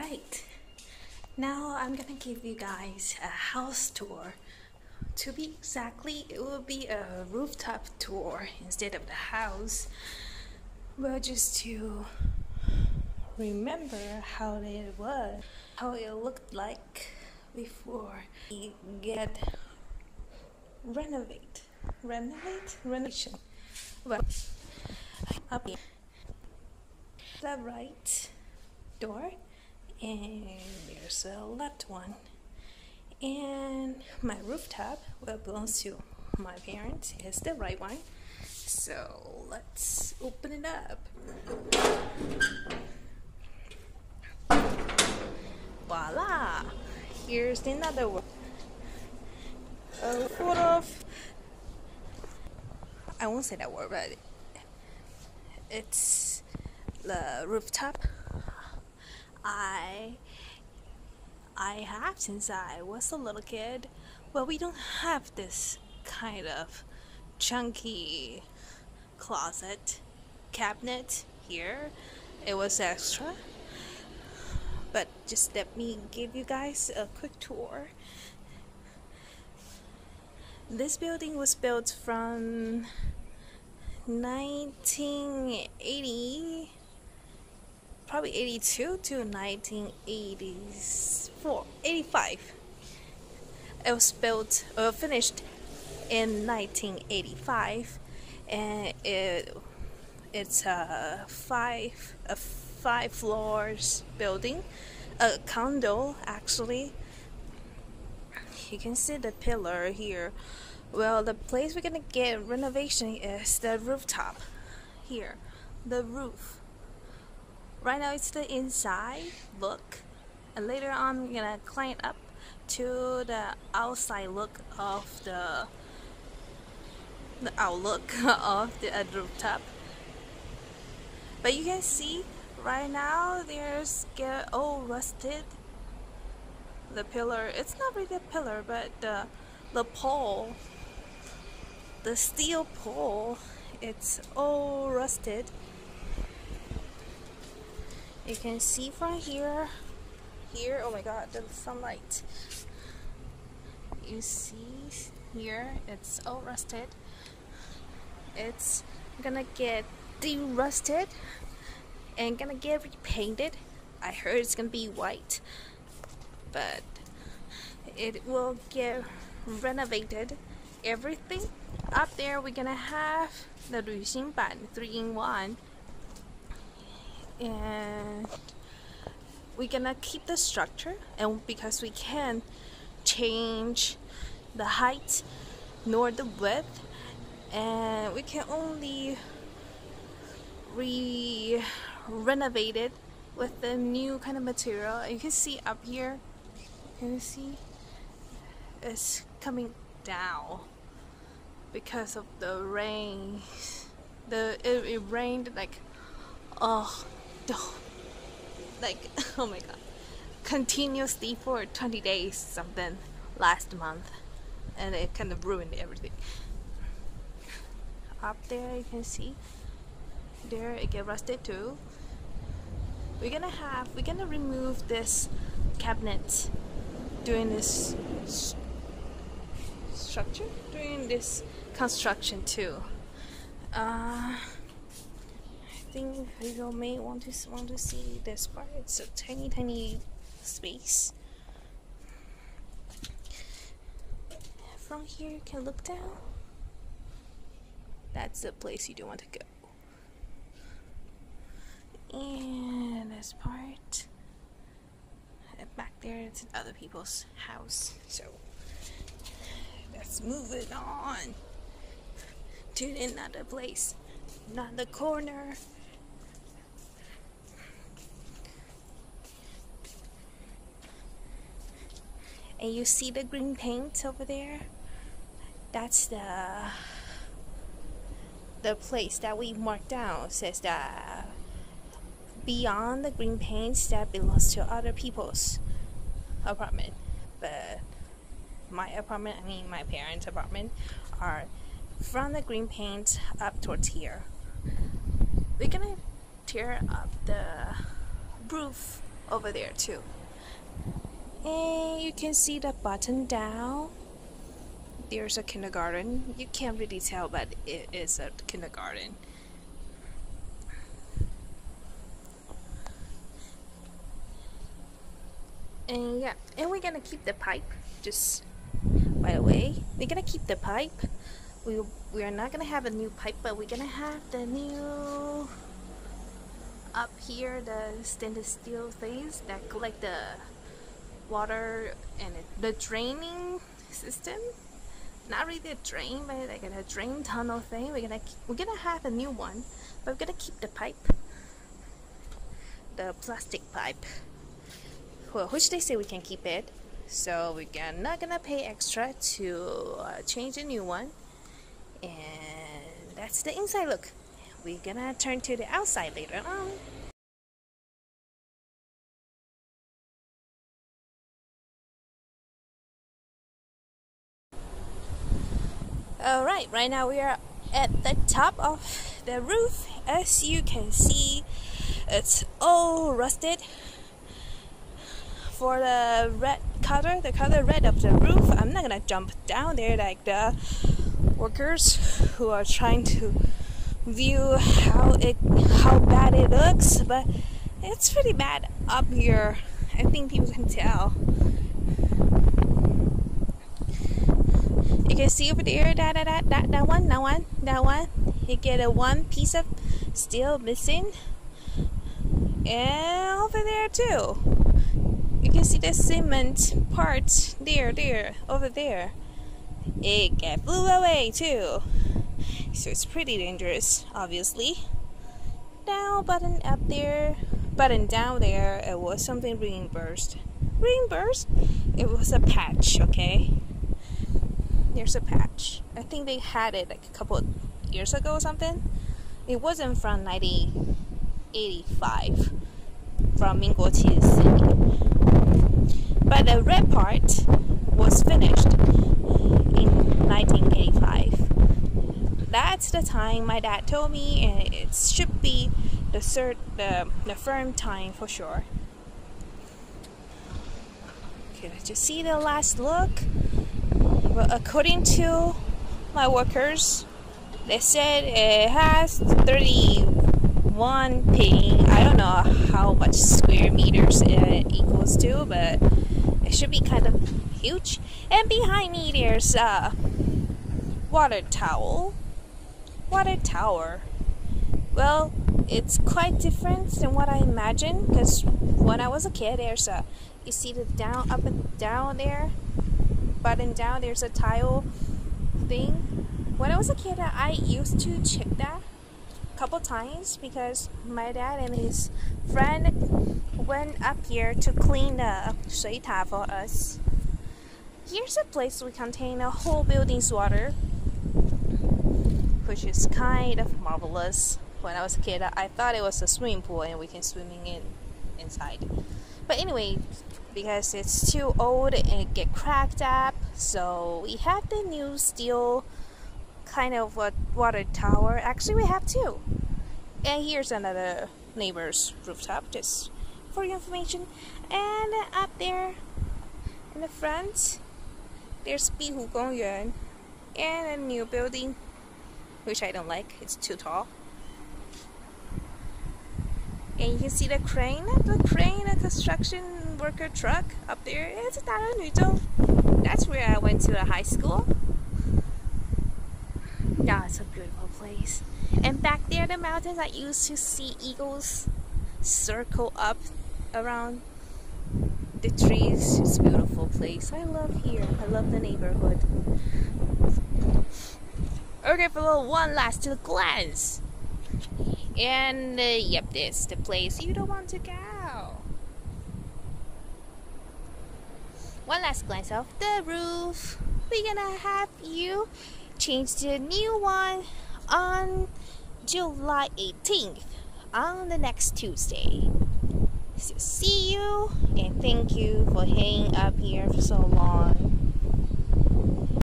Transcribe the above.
Alright, now I'm gonna give you guys a house tour. To be exactly, it will be a rooftop tour instead of the house. Well, just to remember how it was, how it looked like before we get renovation. Well, up here, the right door, and there's a left one. And my rooftop, well, belongs to my parents, is the right one. So let's open it up. Voila! Here's another one. Sort of, I won't say that word, but it's the rooftop I have since I was a little kid. Well, we don't have this kind of chunky closet cabinet here. It was extra, but just let me give you guys a quick tour. This building was built from 1980, probably 82 to 1985. It was built, finished in 1985, and it's a five floors building, a condo actually. You can see the pillar here. Well, the place we're gonna get renovation is the rooftop here, the roof. Right now it's the inside look, and later on I'm gonna climb up to the outside look of the outlook of the rooftop. But you can see right now there's get all rusted. The pillar, it's not really a pillar, but the pole, the steel pole, it's all rusted. You can see from here, oh my god, the sunlight. You see here, it's all rusted. It's gonna get de-rusted and gonna get repainted. I heard it's gonna be white, but it will get renovated. Everything up there, we're gonna have the 旅行版 3-in-1, and we're gonna keep the structure, and because we can't change the height nor the width, and we can only renovate it with the new kind of material. You can see up here, can you see it's coming down because of the rain. It rained like oh my god, continuously for 20 days something last month, and it kind of ruined everything. Up there you can see there it get rusted too. We're gonna remove this cabinet during this construction too. I think you may want to see this part. It's a tiny space. From here you can look down. That's the place you don't want to go. And this part, and back there, it's other people's house. So let's move it on to another place, another corner. And you see the green paint over there? That's the place that we marked down. It says that beyond the green paints, that belongs to other people's apartment. But my apartment, I mean my parents' apartment, are from the green paint up towards here. We're gonna tear up the roof over there too. And you can see the button down. There's a kindergarten. You can't really tell, but it is a kindergarten. And yeah, and we're gonna keep the pipe. Just by the way, we're gonna keep the pipe. We are not gonna have a new pipe, but we're gonna have the new up here, the stainless steel things that collect the water and the draining system. Not really a drain, but like a drain tunnel thing. We're gonna have a new one, but we're gonna keep the pipe, the plastic pipe. Well, which they say we can keep it, so we're not gonna pay extra to change a new one. And that's the inside look. We're gonna turn to the outside later on. Alright, right now we are at the top of the roof. As you can see, it's all rusted. For the red color, the color red of the roof, I'm not gonna jump down there like the workers who are trying to view how bad it looks, but it's pretty bad up here. I think people can tell. You can see over there that one. You get a one piece of steel missing, and over there too. You can see the cement part there, over there. It flew away too. So it's pretty dangerous, obviously. Now button up there, button down there, it was something ring burst. Ring burst? It was a patch, okay? There's a patch. I think they had it like a couple of years ago or something. It wasn't from 1985, from Minguoqi City. But the red part was finished in 1985. That's the time my dad told me, and it should be the firm time for sure. Okay, let's just see the last look. Well, according to my workers, they said it has 31 ping. I don't know how much square meters it equals to, but it should be kind of huge. And behind me there's a water tower. Well, it's quite different than what I imagined, because when I was a kid, there's a, you see the down, up and down there, button down, there's a tile thing. When I was a kid, I used to check that a couple times because my dad and his friend went up here to clean the 水塔 for us. Here's a place we contain a whole building's water, which is kind of marvelous. When I was a kid, I thought it was a swimming pool and we can swimming inside. But anyway, because it's too old and it get cracked up, so we have the new steel kind of water tower. Actually, we have two. And here's another neighbor's rooftop, just for your information. And up there in the front, there's Bihu Gongyuan and a new building, which I don't like. It's too tall. And you can see the crane, the construction worker truck up there. It's Narrating. That's where I went to high school. Yeah, it's a beautiful place. And back there, the mountains, I used to see eagles circle up around the trees. It's a beautiful place. I love here. I love the neighborhood. Okay, for one last glance. And yep, this is the place you don't want to go. One last glance of the roof. We're gonna have you change to a new one on July 18th, on the next Tuesday. So see you, and thank you for hanging up here for so long.